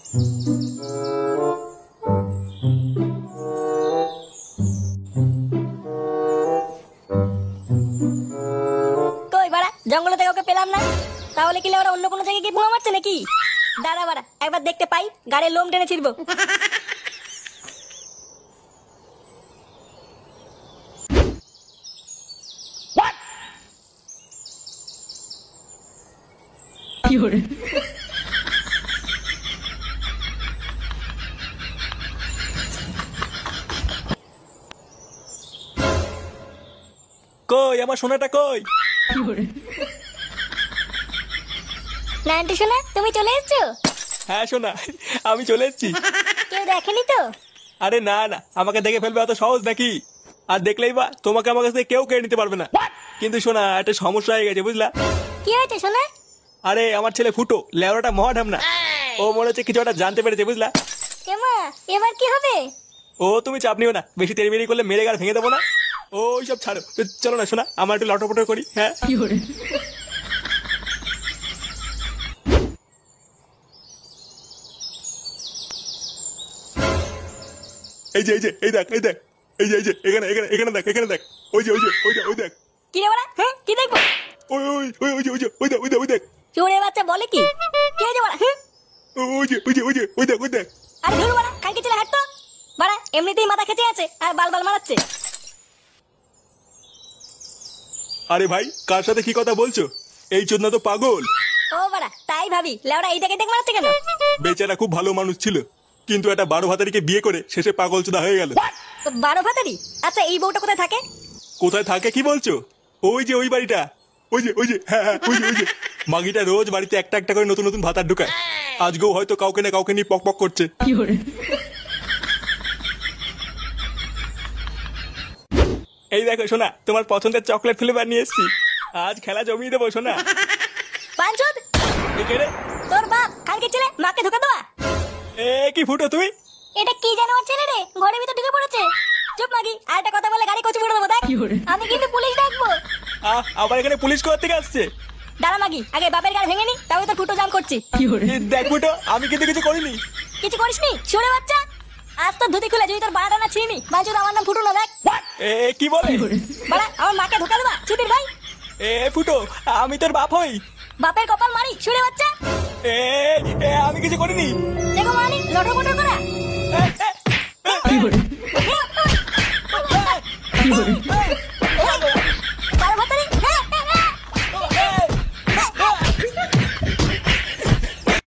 কই বাড়া, জঙ্গলে থেকে ওকে পেলাম না। তাহলে কি ওরা অন্য কোনো জায়গায় গিয়ে বোমা মারছে নাকি? দাঁড়া বাড়া, একবার দেখতে পাই, গাড়ির লোম টেনে ছিড়বো। কই আমার সোনাটা কই? নান্টু সোনা, তুমি চলে এসেছো? হ্যাঁ সোনা, আমি চলে এসেছি। কেউ দেখেনি তো? আরে না না, আমাকে দেখে ফেলবে অত সহজ নাকি? আর দেখলেই বা তোমাকে আমার কাছ থেকে কেউ কেড়ে নিতে পারবে না। কিন্তু সোনা, একটা সমস্যা হয়ে গেছে বুঝলা? কি হয়েছে সোনা? আরে আমার ছেলে ফুটো লেওড়াটা মহা ঢামনা। ও মনে হচ্ছে কিছু একটা জানতে পেরেছে বুঝলা? কেমা, এবার কি হবে? ও তুমি চাপ নিও না, বেশি তেড়িবেড়ি করলে মেরে গাড় ভেঙে দেবো না। ওই সব ছাড়ো, চলো না সোনা, আমার একটু লটপট করি। হ্যাঁ এই যে এই দেখ এই দেখ, এই যে এখানে এখানে এখানে দেখ, এখানে দেখ, ওই যে ওই দেখ। কি রে বাড়া, হ্যাঁ কি দেখবো? ওই ওই ওই ওই যে ওই দেখ। চোরে বাচ্চা বলে কি? কি হয়েছে বাড়া? হ্যাঁ ওই দেখ। আরে ধুর বাড়া, কালকে চলে হাঁটতো বাড়া, এমনিতেই মাথা খেতে আছে আর বাল মারাচ্ছে। আরে ভাই, কার সাথে কি কথা বলছো? এই চোদনা তো পাগল। ও বাড়া, তাই ভাবি লেওড়া এই দেখে মারাচ্ছে কেন? বেচারা খুব ভালো মানুষ ছিল, কিন্তু একটা 12 ভাতারিকে বিয়ে করে শেষে পাগল চোদা হয়ে গেল। 12 ভাতারি? আচ্ছা এই বউটা কোথায় থাকে? কোথায় থাকে কি বলছো? ওই যে ওই বাড়িটা, ওই যে হ্যাঁ ওই যে মাগিটা রোজ বাড়িতে একটা একটা করে নতুন নতুন ভাতার ঢুকায়। আজকেও হয়তো কাউকে না কাউকে নিয়ে পক করছে। এই দেখো সোনা, তোমার পছন্দের চকলেট ফ্লেভার নিয়ে এসেছি। আজ খেলা জমিয়ে দেবো সোনা। পাঁচুদ, একে রে? তোর বাপ কালকে ছেলে মাকে ধোকা দেওয়া। এ কি ফুটো তুই? এটা কি জানোয়ার ছেলে রে, ঘরের ভিতর ঢুকে পড়েছে। চুপ মাগি, আর একটা কথা বলে গাড়ি কচু করে দেবো দেখ। আমি কিন্তু পুলিশ ডাকবো। আবার এখানে পুলিশ কোথা থেকে আসছে? দাঁড়া মাগি, আগে বাপের গাড়ি ভেঙে নি, তারপরে তোর ফুটো জাম করছি। দেখ ফুটো, আমি কিন্তু কিছু করিনি। কিছু করিসনি শুনে বাচ্চা? আজ তো ধুতি খুলে যদি তোর বাড়াটা না ছিনি, বাঞ্চুদ আমার নাম ফুটো না দেখ। এ কি বলে? বাড়া, আমার মাকে ধোকা দেবা চুদির ভাই। এ ফুটো, আমি তোর বাপ হই। বাপের কপাল মারি শুনে বাচ্চা। আমি কিছু করিনি। দেখো মানি লটর পটর করা।